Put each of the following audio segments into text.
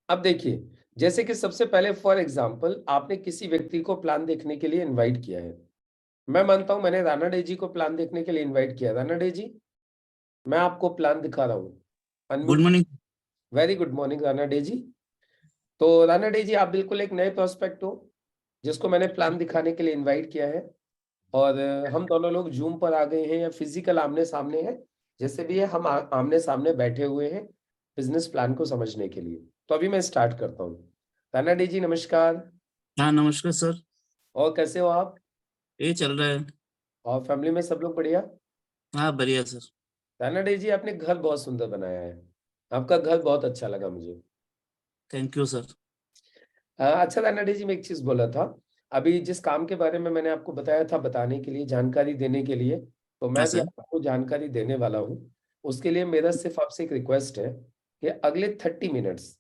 अब देखिए, जैसे कि सबसे पहले फॉर एग्जांपल आपने किसी व्यक्ति को प्लान देखने के लिए इनवाइट किया है। मैं मानता हूँ मैंने राणा डे जी को प्लान देखने के लिए इनवाइट किया। राणा डे जी, मैं आपको प्लान दिखा रहा हूँ। Good unmute. Morning. Very good morning Rana Dey ji. तो राणा डे जी, आप बिल्कुल एक नए प्रोस्पेक्ट हो जिसको मैंने प्लान दिखाने के लिए इनवाइट किया है। और हम दोनों लोग जूम पर आ गए हैं या फिजिकल आमने सामने हैं, जैसे भी है हम आमने सामने बैठे हुए हैं बिजनेस प्लान को समझने के लिए। तो अभी मैं स्टार्ट करता हूँ। राणा डे जी नमस्कार। हाँ, नमस्कार सर। और कैसे हो आप? ये चल रहा है। और फैमिली में सब लोग बढ़िया? हाँ, बढ़िया सर। राणा डे जी, आपने घर बहुत सुंदर बनाया है। आपका घर बहुत अच्छा लगा मुझे। Thank you sir. अच्छा राणा डे जी, मैं एक चीज बोला था। अभी जिस काम के बारे में मैंने आपको बताया था बताने के लिए, जानकारी देने के लिए, तो हाँ मैं भी सर। आपको जानकारी देने वाला हूँ। उसके लिए मेरा सिर्फ आपसे एक रिक्वेस्ट है कि अगले 30 मिनट्स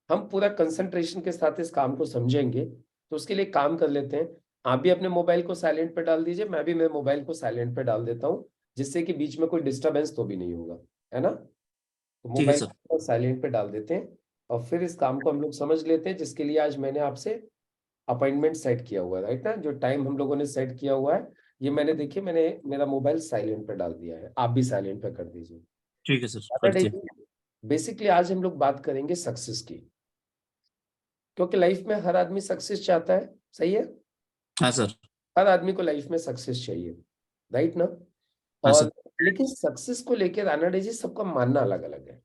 हम पूरा कंसंट्रेशन के साथ इस काम को समझेंगे। तो उसके लिए काम कर लेते हैं। आप भी अपने मोबाइल को साइलेंट पे डाल दीजिए, मैं भी मेरे मोबाइल को साइलेंट पे डाल देता हूँ, जिससे कि बीच में कोई डिस्टरबेंस तो भी नहीं होगा, है ना? तो ठीक है मोबाइल सर। को साइलेंट पे डाल देते हैं और फिर इस काम को हम लोग समझ लेते हैं, जिसके लिए आज मैंने आपसे अपॉइंटमेंट सेट किया हुआ है, राइट ना? जो टाइम हम लोगों ने सेट किया हुआ है, ये मैंने देखिए मैंने मेरा मोबाइल साइलेंट पे डाल दिया है। आप भी साइलेंट पे कर दीजिए। ठीक है सर, करते हैं। बेसिकली आज हम लोग बात करेंगे सक्सेस की, क्योंकि लाइफ में हर आदमी सक्सेस चाहता है। सही है? हाँ सर। हर आदमी को लाइफ में सक्सेस चाहिए, राइट ना? हाँ सर। और लेकिन सक्सेस को लेकर राणा डे जी सबका मानना अलग अलग है।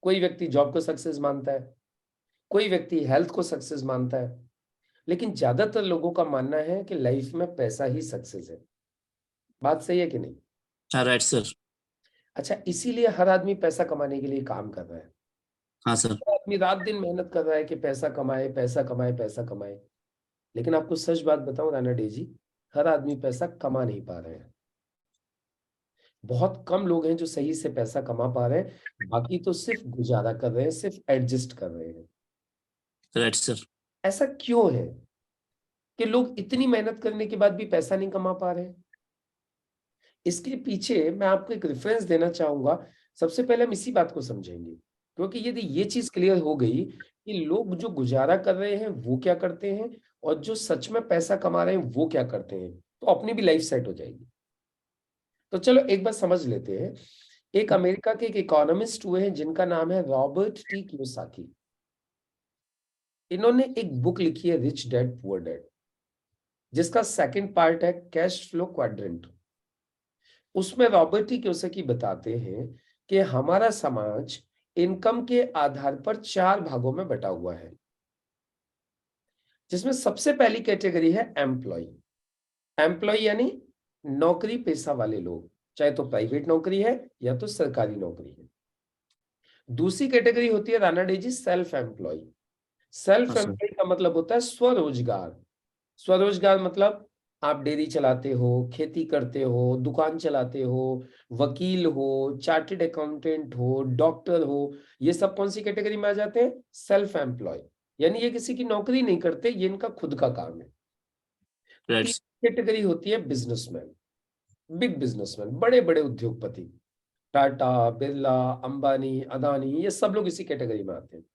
कोई व्यक्ति जॉब को सक्सेस मानता है, कोई व्यक्ति हेल्थ को सक्सेस मानता है, लेकिन ज्यादातर लोगों का मानना है कि लाइफ में पैसा ही सक्सेस है। बात सही है कि नहीं? हाँ, राइट सर। अच्छा, इसीलिए हर आदमी पैसा कमाने के लिए काम कर रहा है। हाँ सर। हर आदमी रात दिन मेहनत कर रहा है कि पैसा कमाए, पैसा कमाए, पैसा कमाए। लेकिन आपको सच बात बताऊं राणा डे जी, हर आदमी पैसा कमा नहीं पा रहे हैं। बहुत कम लोग हैं जो सही से पैसा कमा पा रहे हैं, बाकी तो सिर्फ गुजारा कर रहे हैं, सिर्फ एडजस्ट कर रहे हैं। Right sir. ऐसा क्यों है कि लोग इतनी मेहनत करने के बाद भी पैसा नहीं कमा पा रहे हैं? इसके पीछे मैं आपको एक रेफरेंस देना चाहूंगा। सबसे पहले हम इसी बात को समझेंगे, क्योंकि यदि ये चीज क्लियर हो गई कि लोग जो गुजारा कर रहे हैं वो क्या करते हैं और जो सच में पैसा कमा रहे हैं वो क्या करते हैं, तो अपनी भी लाइफ सेट हो जाएगी। तो चलो एक बार समझ लेते हैं। एक अमेरिका के एक इकोनॉमिस्ट हुए हैं जिनका नाम है रॉबर्ट टी कियोसाकी। इन्होंने एक बुक लिखी है रिच डैड पुअर डैड, जिसका सेकंड पार्ट है कैश फ्लो क्वाड्रेंट। उसमें रॉबर्ट टी कियोसाकी बताते हैं कि हमारा समाज इनकम के आधार पर 4 भागों में बटा हुआ है, जिसमें सबसे पहली कैटेगरी है एम्प्लॉय। एम्प्लॉय यानी नौकरी पेशा वाले लोग, चाहे तो प्राइवेट नौकरी है या तो सरकारी नौकरी है। दूसरी कैटेगरी होती है राणा डे जी सेल्फ एम्प्लॉय। हाँ सेल्फ सर। एम्प्लॉय का मतलब होता है स्वरोजगार। स्वरोजगार मतलब आप डेयरी चलाते हो, खेती करते हो, दुकान चलाते हो, वकील हो, चार्टेड अकाउंटेंट हो, डॉक्टर हो। ये सब कौन सी कैटेगरी में आ जाते हैं? Self employ. यानी ये किसी की नौकरी नहीं करते, ये इनका खुद का काम है। Right sir. तीसरी कैटेगरी होती है बिजनेसमैन। बिग बिजनेसमैन, बड़े बड़े उद्योगपति, टाटा, बिरला, अंबानी, अदानी, ये सब लोग इसी कैटेगरी में आते हैं।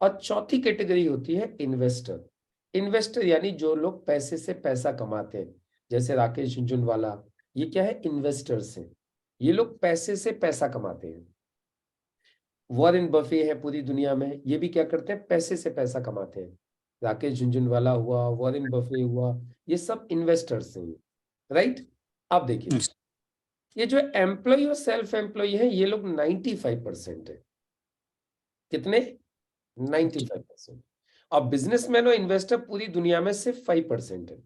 और चौथी कैटेगरी होती है इन्वेस्टर। इन्वेस्टर यानी जो लोग पैसे से पैसा कमाते हैं, जैसे राकेश झुनझुनवाला, ये क्या है? इन्वेस्टर्स हैं। ये लोग पैसे से पैसा कमाते हैं। वॉरेन बफे है पूरी दुनिया में, ये भी क्या करते हैं? पैसे से पैसा कमाते हैं। राकेश झुनझुनवाला हुआ, वॉरेन बफे हुआ, ये सब इन्वेस्टर्स हैं, राइट? अब देखिए, Yes, ये जो एम्प्लॉय और सेल्फ एम्प्लॉय है, ये लोग 95% है। कितने? 95%। और बिजनेसमैन और इन्वेस्टर पूरी दुनिया में सिर्फ 5% है।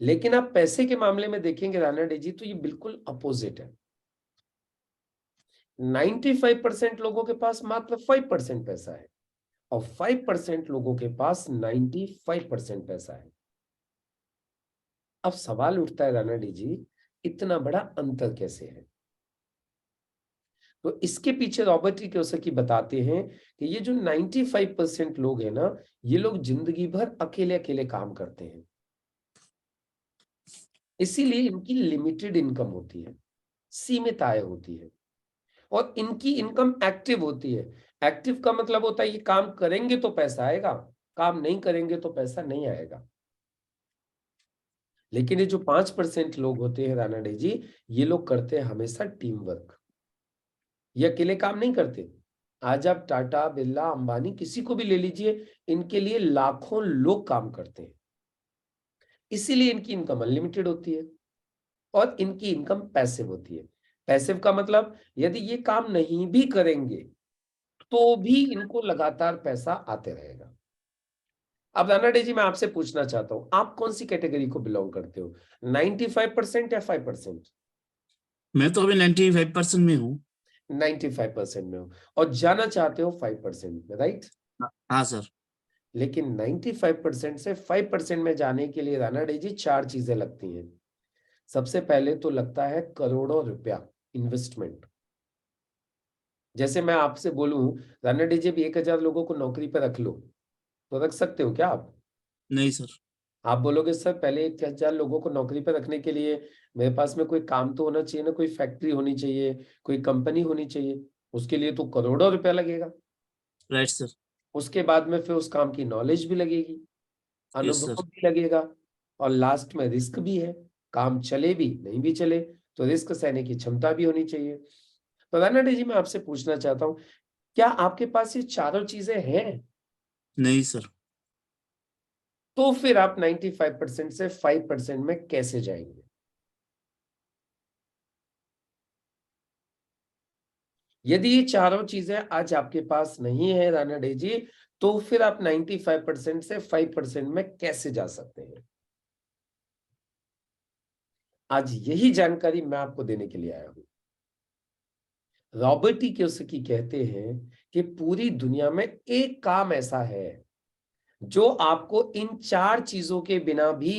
लेकिन आप पैसे के मामले में देखेंगे राणा डे जी, तो ये बिल्कुल अपोजिट है। 95% लोगों के पास मात्र 5% पैसा है और 5% लोगों के पास 95% पैसा है। अब सवाल उठता है राणा डी जी, इतना बड़ा अंतर कैसे है? तो इसके पीछे रॉबर्ट टी कियोसाकी बताते हैं कि ये जो 95% लोग हैं ना, ये लोग जिंदगी भर अकेले अकेले काम करते हैं। इसीलिए इनकी लिमिटेड इनकम होती है, सीमित आय होती है, और इनकी इनकम एक्टिव होती है। एक्टिव का मतलब होता है ये काम करेंगे तो पैसा आएगा, काम नहीं करेंगे तो पैसा नहीं आएगा। लेकिन ये जो 5% लोग होते हैं राणा डे जी, ये लोग करते हैं हमेशा टीम वर्क। ये अकेले काम नहीं करते। आज आप टाटा, बिरला, अंबानी किसी को भी ले लीजिए, इनके लिए लाखों लोग काम करते हैं। इसीलिए इनकी इनकम अनलिमिटेड होती है और इनकी इनकम पैसिव होती है। पैसिव का मतलब यदि ये काम नहीं भी करेंगे तो भी इनको लगातार पैसा आते रहेगा। अब राणा डे जी मैं आपसे पूछना चाहता हूं, आप कौन सी कैटेगरी को बिलोंग करते हो, 95% या 5%? मैं तो अभी 95% में हूँ। 95% में हो और जाना चाहते हो 5% में, राइट? हाँ सर। लेकिन 95% से 5% में जाने के लिए राणा डे जी 4 चीजें लगती हैं। सबसे पहले तो लगता है करोड़ों रुपया इन्वेस्टमेंट। जैसे मैं आपसे बोलूं राणा डे जी भी 1000 लोगों को नौकरी पर रख लो, तो रख सकते हो क्या आप? नहीं सर। आप बोलोगे सर पहले 1000 लोगों को नौकरी पर रखने के लिए मेरे पास में कोई काम तो होना चाहिए ना, कोई फैक्ट्री होनी चाहिए, कोई कंपनी होनी चाहिए, उसके लिए तो करोड़ों रुपया लगेगा। Right sir. उसके बाद में फिर उस काम की नॉलेज भी लगेगी, यस अनुभव सर। भी लगेगा और लास्ट में रिस्क भी है। काम चले भी नहीं भी चले तो रिस्क सहने की क्षमता भी होनी चाहिए। तो राणा डे जी मैं आपसे पूछना चाहता हूँ, क्या आपके पास ये चारों चीजें हैं? नहीं सर। तो फिर आप 95% से 5% में कैसे जाएंगे? यदि ये चारों चीजें आज आपके पास नहीं है राणा डे जी, तो फिर आप 95% से 5% में कैसे जा सकते हैं? आज यही जानकारी मैं आपको देने के लिए आया हूं। रॉबर्ट टी कियोसाकी कहते हैं कि पूरी दुनिया में एक काम ऐसा है जो आपको इन 4 चीजों के बिना भी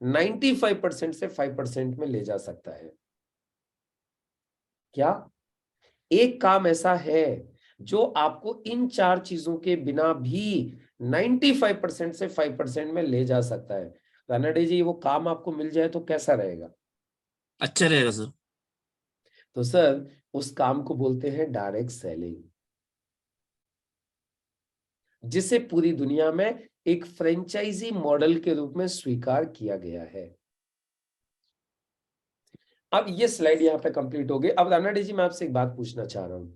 95% से 5% में ले जा सकता है। क्या एक काम ऐसा है जो आपको इन 4 चीजों के बिना भी 95% से 5% में ले जा सकता है? राणा डे जी वो काम आपको मिल जाए तो कैसा रहेगा? अच्छा रहेगा सर। तो सर उस काम को बोलते हैं डायरेक्ट सेलिंग, जिसे पूरी दुनिया में एक फ्रेंचाइजी मॉडल के रूप में स्वीकार किया गया है। अब ये स्लाइड यहाँ पे कंप्लीट हो गई। अब राणा डे जी मैं आपसे एक बात पूछना चाह रहा हूं।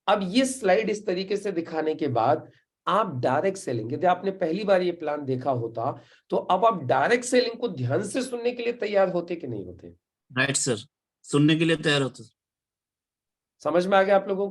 अब ये स्लाइड इस तरीके से दिखाने के बाद आप डायरेक्ट सेलिंग, यदि आपने पहली बार ये प्लान देखा होता तो अब आप डायरेक्ट सेलिंग को ध्यान से सुनने के लिए तैयार होते कि नहीं होते? Right sir. सुनने के लिए तैयार होता। समझ में आ गया आप लोगों को?